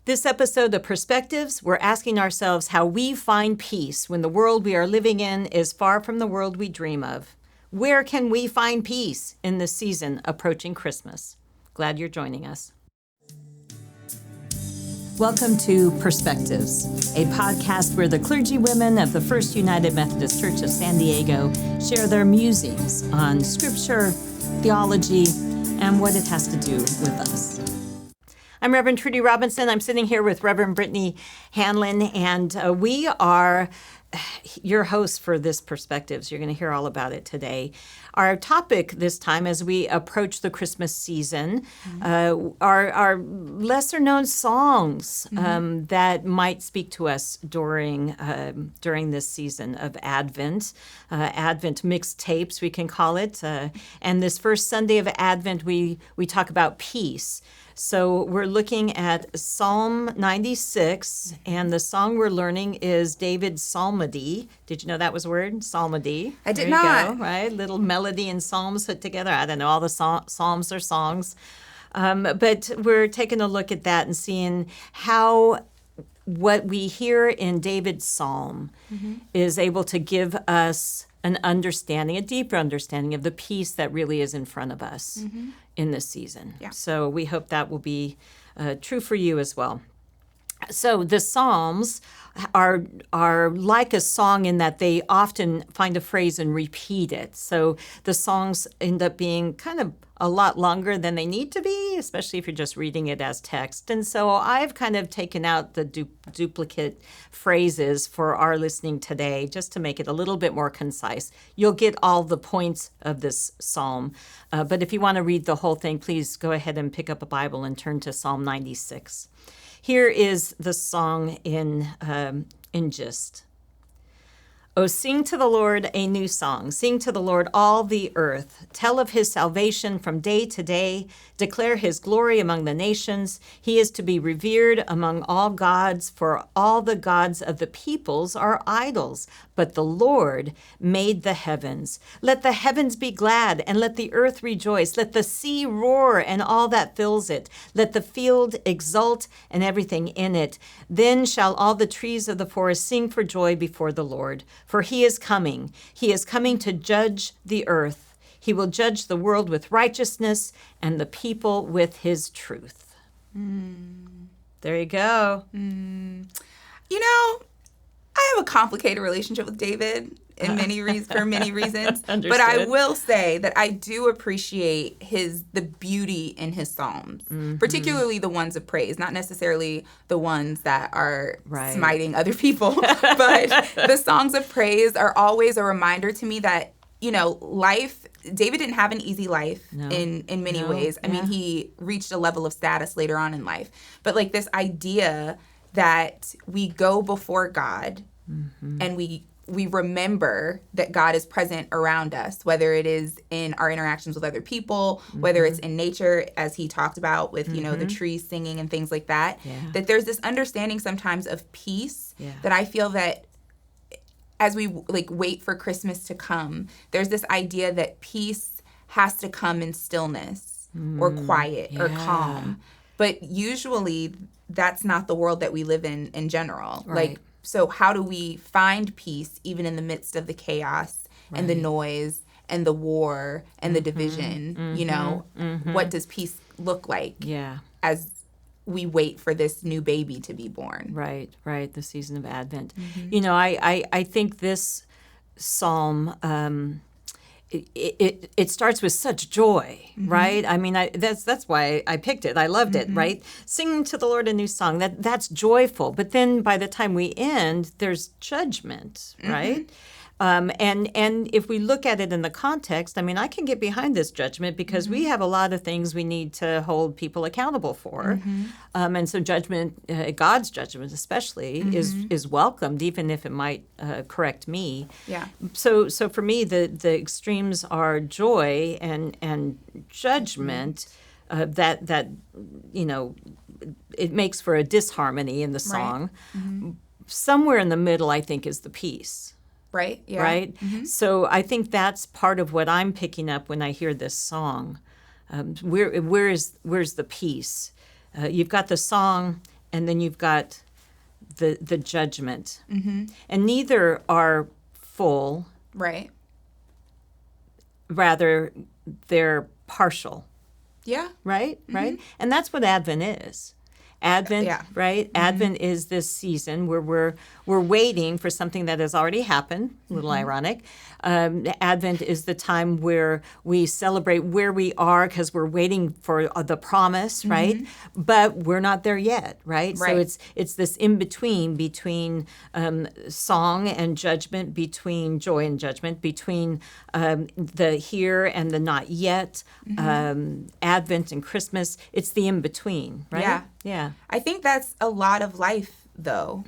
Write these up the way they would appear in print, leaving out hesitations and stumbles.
This episode of Perspectives, we're asking ourselves how we find peace when the world we are living in is far from the world we dream of. Where can we find peace in this season approaching Christmas? Glad you're joining us. Welcome to Perspectives, a podcast where the clergy women of the First United Methodist Church of San Diego share their musings on scripture, theology, and what it has to do with us. I'm Reverend Trudy Robinson. I'm sitting here with Reverend Brittany Hanlon, and we are your hosts for this Perspectives. You're going to hear all about it today. Our topic this time, as we approach the Christmas season, are lesser-known songs that might speak to us during this season of Advent. Advent Mixtapes, we can call it. And this first Sunday of Advent, we talk about peace. So we're looking at Psalm 96, and the song we're learning is David's psalmody. Did you know that was a word? Psalmody. I did there not. You go, right? Little melody and psalms put together. I don't know, all the psalms are songs. But we're taking a look at that and seeing how what we hear in David's psalm is able to give us an understanding, a deeper understanding of the peace that really is in front of us in this season. Yeah. So we hope that will be true for you as well. So the Psalms are like a song in that they often find a phrase and repeat it. So the songs end up being kind of a lot longer than they need to be, especially if you're just reading it as text. And so I've kind of taken out the duplicate phrases for our listening today just to make it a little bit more concise. You'll get all the points of this psalm. But if you want to read the whole thing, please go ahead and pick up a Bible and turn to Psalm 96. Here is the song in gist. Oh, sing to the Lord a new song. Sing to the Lord all the earth. Tell of his salvation from day to day. Declare his glory among the nations. He is to be revered among all gods, for all the gods of the peoples are idols. But the Lord made the heavens. Let the heavens be glad, and let the earth rejoice. Let the sea roar, and all that fills it. Let the field exult, and everything in it. Then shall all the trees of the forest sing for joy before the Lord. For he is coming. He is coming to judge the earth. He will judge the world with righteousness and the people with his truth. There you go. You know, I have a complicated relationship with David for many reasons. But I will say that I do appreciate the beauty in his psalms, particularly the ones of praise, not necessarily the ones that are smiting other people. But the songs of praise are always a reminder to me that, you know, David didn't have an easy life in many ways. I mean, he reached a level of status later on in life. But like this idea that we go before God and we remember that God is present around us, whether it is in our interactions with other people, whether it's in nature, as he talked about with, you know, the trees singing and things like that, that there's this understanding sometimes of peace that I feel that as we wait for Christmas to come, there's this idea that peace has to come in stillness or quiet or calm. But usually that's not the world that we live in general. Right. So how do we find peace even in the midst of the chaos and the noise and the war and the division? You know, what does peace look like as we wait for this new baby to be born? Right, the season of Advent. You know, I think this psalm, it starts with such joy, right? I mean, that's why I picked it. I loved it, right? Singing to the Lord a new song, that's joyful. But then by the time we end, there's judgment, right? And if we look at it in the context, I mean, I can get behind this judgment because we have a lot of things we need to hold people accountable for. And so judgment, God's judgment especially, is welcomed, even if it might correct me. Yeah. So for me, the extremes are joy and judgment. That you know, it makes for a disharmony in the song. Somewhere in the middle, I think, is the peace. Right? Yeah. Right? So I think that's part of what I'm picking up when I hear this song. Where's the peace? You've got the song, and then you've got the judgment. And neither are full. Right. Rather, they're partial. Yeah. Right? Right? And that's what Advent is. Advent, right? Advent is this season where we're waiting for something that has already happened. A little ironic. Advent is the time where we celebrate where we are because we're waiting for the promise, right? But we're not there yet, right? So it's this in between song and judgment, between joy and judgment, between the here and the not yet, Advent and Christmas. It's the in between, right? Yeah. Yeah. I think that's a lot of life, though.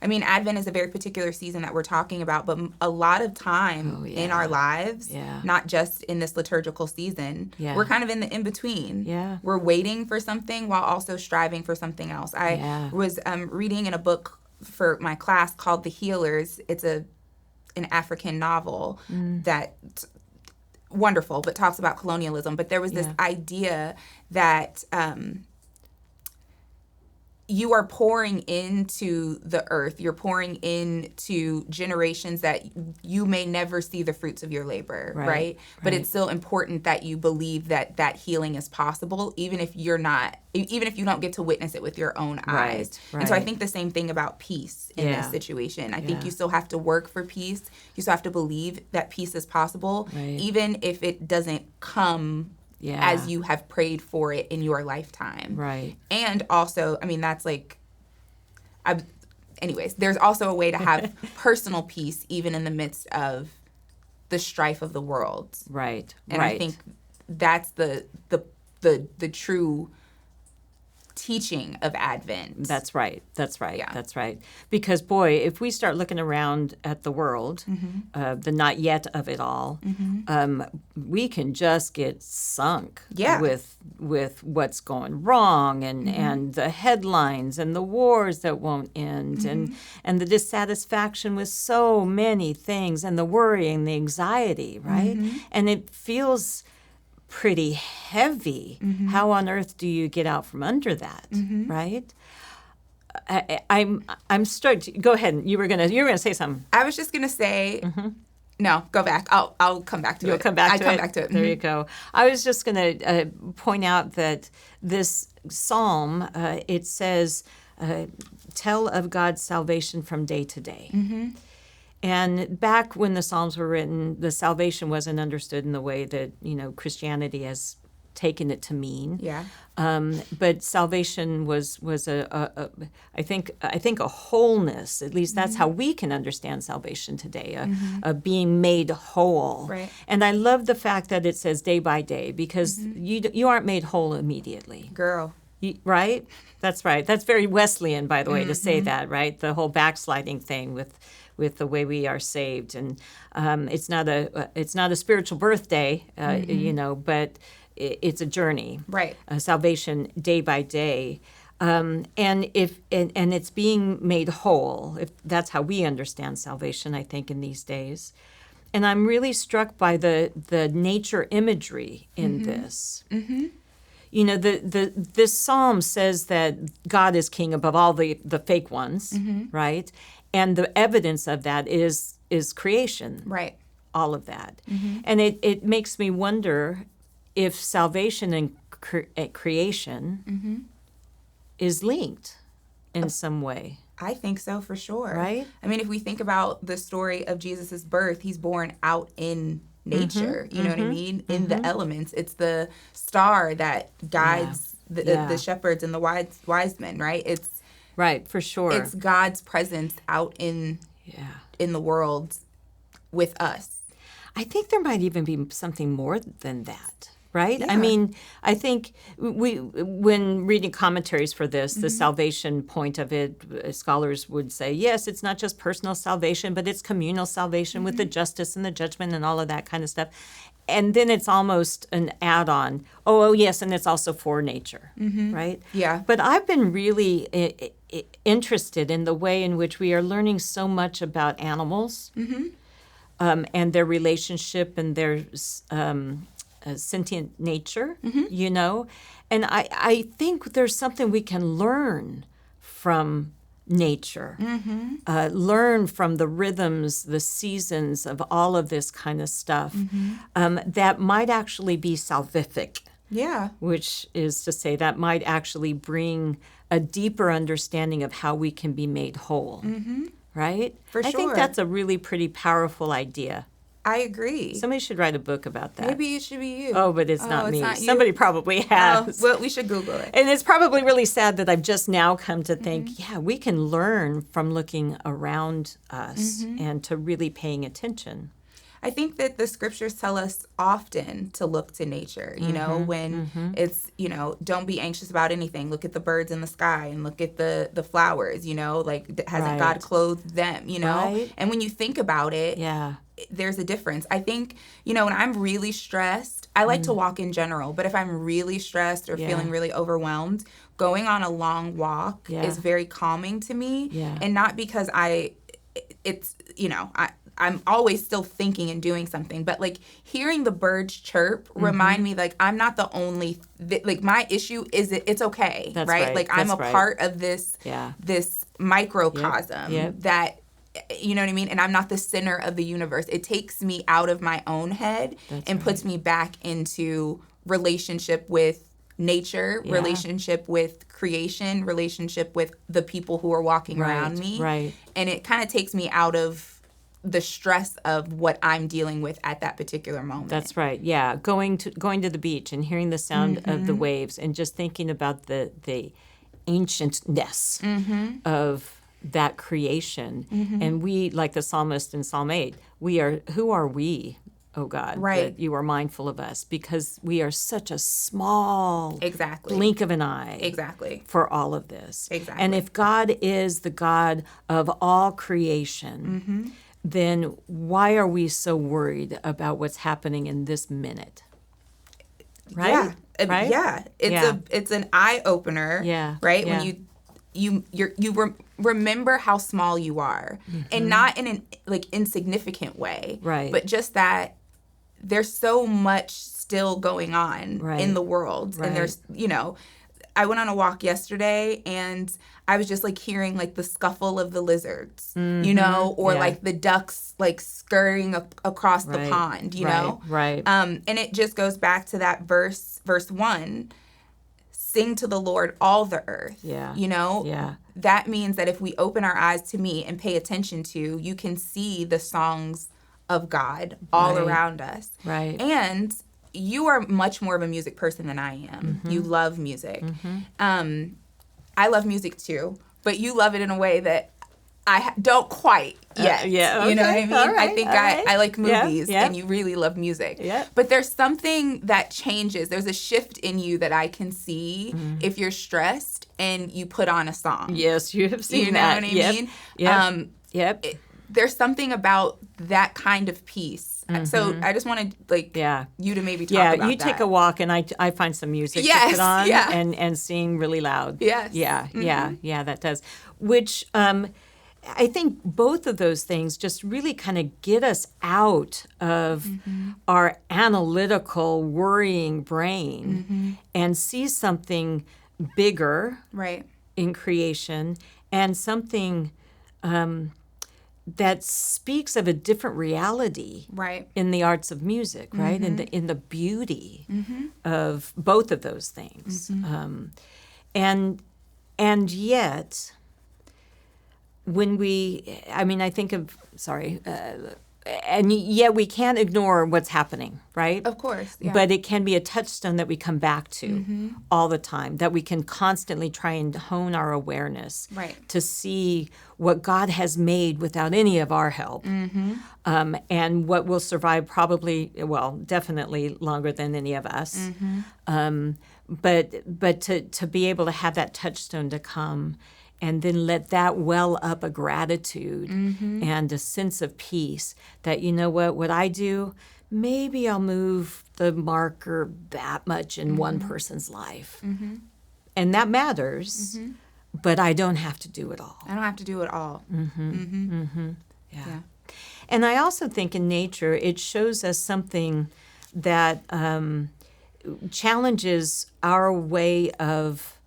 I mean, Advent is a very particular season that we're talking about, but a lot of time in our lives, not just in this liturgical season, we're kind of in the in-between. Yeah. We're waiting for something while also striving for something else. I was reading in a book for my class called The Healers. It's an African novel that wonderful, but talks about colonialism. But there was this idea that you are pouring into the earth. You're pouring into generations that you may never see the fruits of your labor, right? But it's still important that you believe that healing is possible, even if you don't get to witness it with your own eyes. And so I think the same thing about peace in this situation. I think you still have to work for peace. You still have to believe that peace is possible, even if it doesn't come as you have prayed for it in your lifetime. Right. And also, I mean, that's like, anyways, there's also a way to have personal peace even in the midst of the strife of the world. Right. And I think that's the true teaching of Advent. That's right. Yeah. That's right. Because, boy, if we start looking around at the world, the not yet of it all, we can just get sunk with what's going wrong and the headlines and the wars that won't end and the dissatisfaction with so many things and the worry and the anxiety, right? And it feels pretty heavy. How on earth do you get out from under that, right? I'm stoked. Go ahead. You were gonna say something. I was just gonna say, no, go back. I'll come back to it. You'll come back to it. Come back to it. There you go. I was just gonna point out that this psalm it says, "Tell of God's salvation from day to day." And back when the Psalms were written, the salvation wasn't understood in the way that, Christianity has taken it to mean. Yeah. But salvation was I think a wholeness. At least that's how we can understand salvation today, a being made whole. Right. And I love the fact that it says day by day, because you aren't made whole immediately. Girl. Right? That's right. That's very Wesleyan, by the way, to say that, right? The whole backsliding thing with the way we are saved, and it's not a spiritual birthday, but it's a journey, right? Salvation day by day, and it's being made whole. If that's how we understand salvation, I think in these days, and I'm really struck by the nature imagery in this. This psalm says that God is king above all the fake ones, right? And the evidence of that is creation. Right. All of that. And it makes me wonder if salvation and creation is linked in some way. I think so, for sure. Right? I mean, if we think about the story of Jesus' birth, he's born out in nature. You know what I mean? In the elements. It's the star that guides the shepherds and the wise men, right? It's right, for sure. It's God's presence out in the world with us. I think there might even be something more than that, right? Yeah. I mean, I think when reading commentaries for this, the salvation point of it, scholars would say, yes, it's not just personal salvation, but it's communal salvation with the justice and the judgment and all of that kind of stuff. And then it's almost an add-on. Oh, yes, and it's also for nature, right? Yeah. But I've been really interested in the way in which we are learning so much about animals and their relationship and their sentient nature, And I think there's something we can learn from nature, learn from the rhythms, the seasons of all of this kind of stuff, that might actually be salvific. Yeah. Which is to say that might actually bring a deeper understanding of how we can be made whole. Right? For I think sure. that's a really pretty powerful idea. I agree. Somebody should write a book about that. Maybe it should be you. Oh, but it's not it's me. not you? Somebody probably has. Well, we should Google it. And it's probably really sad that I've just now come to think, yeah, we can learn from looking around us and to really paying attention. I think that the scriptures tell us often to look to nature, you know, when it's, you know, don't be anxious about anything. Look at the birds in the sky and look at the flowers, you know, like hasn't God clothed them, you know? Right. And when you think about it, there's a difference. I think, you know, when I'm really stressed, I like to walk in general, but if I'm really stressed or feeling really overwhelmed, going on a long walk is very calming to me. And not because it's, you know, I'm always still thinking and doing something, but like hearing the birds chirp remind me like I'm not the only like my issue is it's okay. That's right? Like I'm a part of this this microcosm that, you know what I mean? And I'm not the center of the universe. It takes me out of my own head and puts me back into relationship with nature, relationship with creation, relationship with the people who are walking around me. Right. And it kind of takes me out of the stress of what I'm dealing with at that particular moment. That's right. Yeah, going to the beach and hearing the sound of the waves and just thinking about the ancientness of that creation. And we, like the psalmist in Psalm 8, who are we, oh God, that you are mindful of us, because we are such a small blink of an eye for all of this. And if God is the God of all creation, then why are we so worried about what's happening in this minute? Right? Yeah. It's an eye opener. Right? When you remember how small you are, and not in an like insignificant way. Right. But just that there's so much still going on in the world. And there's, you know, I went on a walk yesterday and I was just like hearing like the scuffle of the lizards, you know, or like the ducks like scurrying across the pond, you know? And it just goes back to that verse 1, sing to the Lord all the earth, you know? That means that if we open our eyes to me and pay attention to, you can see the songs of God all around us. And you are much more of a music person than I am. You love music. I love music too, but you love it in a way that I don't quite yet. You know what I mean? I think I like movies and you really love music. But there's something that changes. There's a shift in you that I can see if you're stressed and you put on a song. Yes, you have seen that. You know what I mean? Yep. There's something about that kind of peace. So I just wanted you to maybe talk about that. Yeah, you take a walk and I find some music to put on and sing really loud. Yeah, that does. Which I think both of those things just really kind of get us out of our analytical, worrying brain and see something bigger in creation and something that speaks of a different reality in the arts of music, right? In the beauty of both of those things. And yet, when I think of, and yet we can't ignore what's happening, right? Of course, yeah. But it can be a touchstone that we come back to all the time, that we can constantly try and hone our awareness to see what God has made without any of our help, and what will survive definitely longer than any of us. But to be able to have that touchstone to come and then let that well up a gratitude and a sense of peace that, you know what I do, maybe I'll move the marker that much in one person's life. And that matters, but I don't have to do it all. I don't have to do it all. Yeah. And I also think in nature, it shows us something that challenges our way of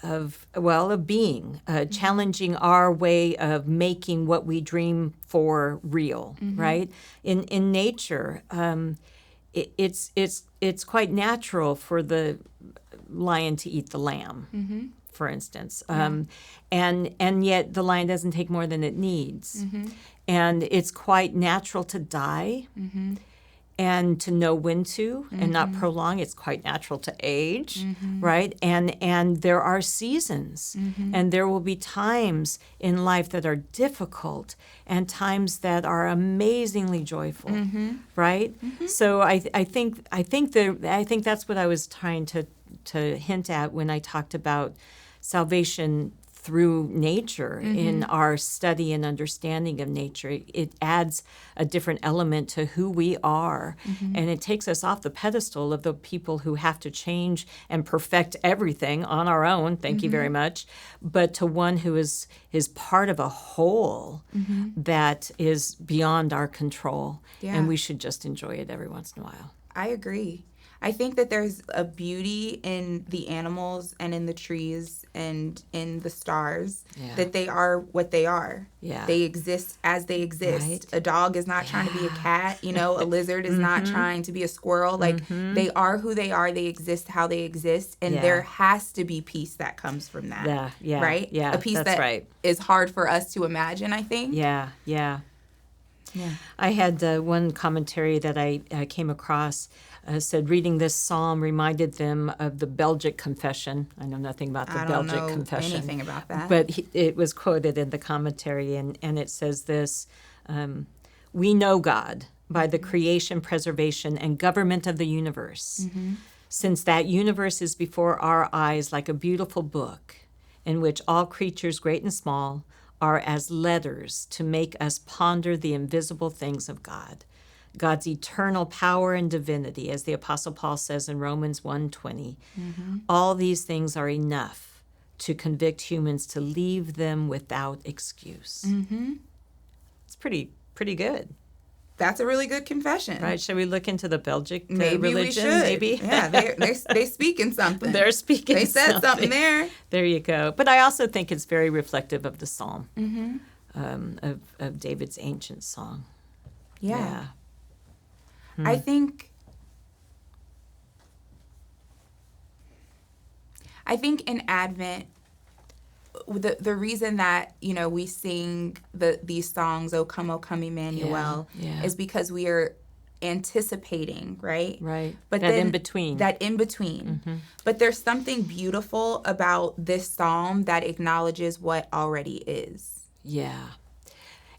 being, challenging our way of making what we dream for real, right? In nature, it's quite natural for the lion to eat the lamb, for instance, and yet the lion doesn't take more than it needs, and it's quite natural to die. And to know when to and not prolong. It's quite natural to age, right? And there are seasons, and there will be times in life that are difficult and times that are amazingly joyful, right? So I think that's what I was trying to hint at when I talked about salvation through nature in our study and understanding of nature. It adds a different element to who we are, and it takes us off the pedestal of the people who have to change and perfect everything on our own, thank you very much, but to one who is part of a whole that is beyond our control, and we should just enjoy it every once in a while. I agree. I think that there's a beauty in the animals and in the trees and in the stars, that they are what they are. Yeah. They exist as they exist. Right. A dog is not trying to be a cat. You know, a lizard is not trying to be a squirrel. Like, they are who they are. They exist how they exist. And there has to be peace that comes from that. Right? A peace that is hard for us to imagine, I think. Yeah. I had one commentary that I came across said reading this psalm reminded them of the Belgic confession. I know nothing about the Belgic confession. I don't know anything about that. But it was quoted in the commentary, and it says this, we know God by the creation, preservation, and government of the universe, since that universe is before our eyes like a beautiful book in which all creatures, great and small, are as letters to make us ponder the invisible things of God. God's eternal power and divinity, as the Apostle Paul says in Romans 1:20. All these things are enough to convict humans to leave them without excuse. It's pretty good. That's a really good confession. Right? Shall we look into the Belgic maybe religion? We should. Maybe. Yeah, they speaking something. They're speaking They said something there. There you go. But I also think it's very reflective of the psalm, of David's ancient song. Yeah. I think in Advent, the reason that, you know, we sing these songs, O come, Emmanuel, is because we are anticipating, right? Right. But that in between. But there's something beautiful about this psalm that acknowledges what already is. Yeah.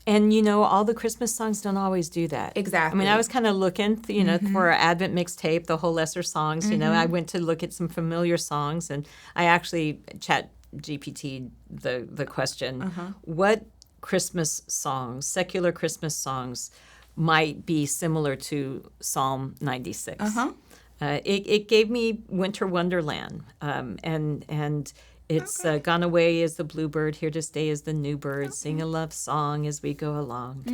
And, you know, all the Christmas songs don't always do that. Exactly. I mean, I was kind of looking, you know, for our Advent Mixtape, the whole lesser songs, you know. I went to look at some familiar songs, and I actually chat GPT'd the question, what Christmas songs, secular Christmas songs, might be similar to Psalm 96? It gave me Winter Wonderland, and it's gone away is the bluebird, here to stay is the new bird. Sing a love song as we go along,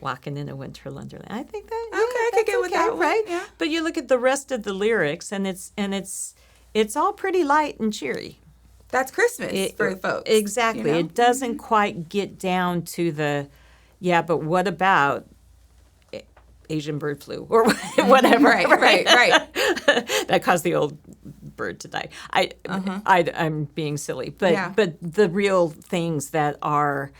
walking in a winter wonderland. I think that I could get with that one, right? Yeah. But you look at the rest of the lyrics, and it's all pretty light and cheery. That's Christmas for folks. Exactly. You know? It doesn't quite get down to the, but what about Asian bird flu or whatever? Right. That caused the old bird to die. I'm being silly, but the real things that are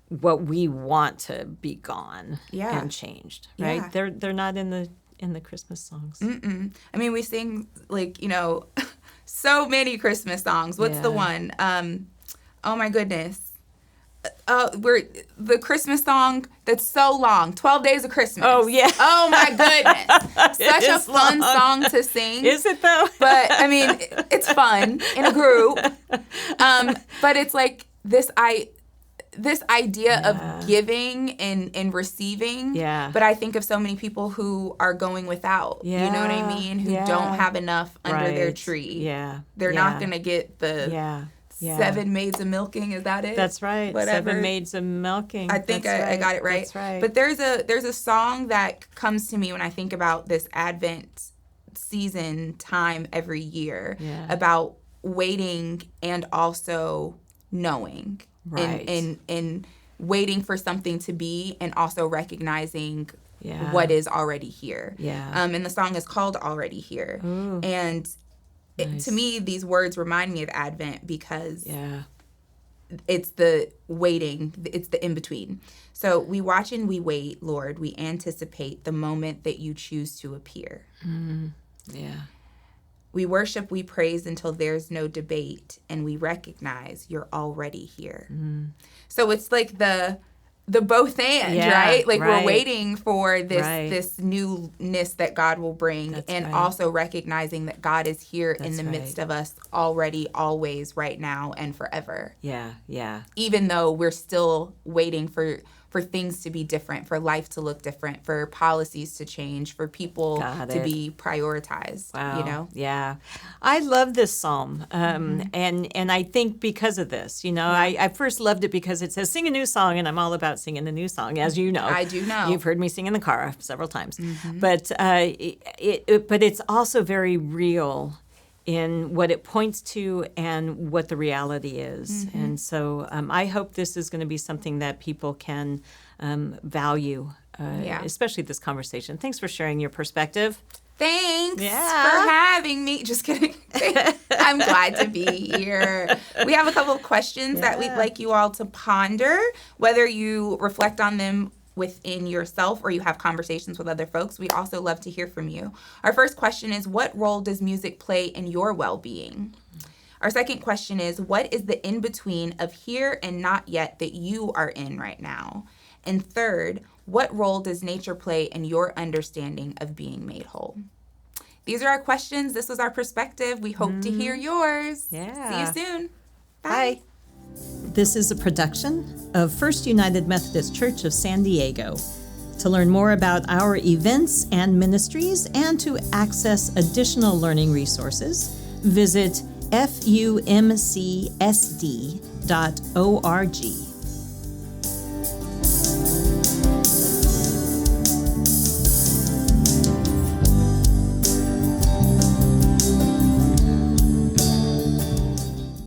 what we want to be gone and changed, right? Yeah. They're not in the Christmas songs. I mean, we sing, like, you know, so many Christmas songs. What's the one? Oh my goodness. We're the Christmas song that's so long, 12 Days of Christmas. Oh, yeah. Oh, my goodness. Such a fun song to sing. Is it, though? But, I mean, it's fun in a group. But it's like this idea of giving and receiving. Yeah. But I think of so many people who are going without. Yeah. You know what I mean? Who don't have enough under their tree. Yeah. They're not going to get the... 7 maids of milking, is that it? That's right. Whatever. 7 maids of milking. I think I got it right. That's right. But there's a song that comes to me when I think about this Advent season time every year about waiting and also knowing. Right. And waiting for something to be and also recognizing what is already here. Yeah. And the song is called Already Here. Ooh. And to me, these words remind me of Advent because it's the waiting, it's the in-between. So we watch and we wait, Lord. We anticipate the moment that you choose to appear. Yeah. We worship, we praise until there's no debate, and we recognize you're already here. So it's like the both and, right? Like we're waiting for this newness that God will bring, also recognizing that God is here in the midst of us already, always, right now, and forever. Yeah, yeah. Even though we're still waiting for things to be different, for life to look different, for policies to change, for people to be prioritized. Wow. You know? Yeah. I love this psalm. And I think because of this, you know, I first loved it because it says sing a new song, and I'm all about singing a new song, as you know. I do know. You've heard me sing in the car several times. But but it's also very real in what it points to and what the reality is. And so I hope this is going to be something that people can value, especially this conversation. Thanks for sharing your perspective. Thanks for having me. Just kidding. I'm glad to be here. We have a couple of questions that we'd like you all to ponder, whether you reflect on them within yourself or you have conversations with other folks. We'd also love to hear from you. Our first question is, what role does music play in your well-being? Our second question is, what is the in-between of here and not yet that you are in right now? And third, what role does nature play in your understanding of being made whole? These are our questions. This was our perspective. We hope to hear yours. Yeah. See you soon. Bye. This is a production of First United Methodist Church of San Diego. To learn more about our events and ministries and to access additional learning resources, visit FUMCSD.org.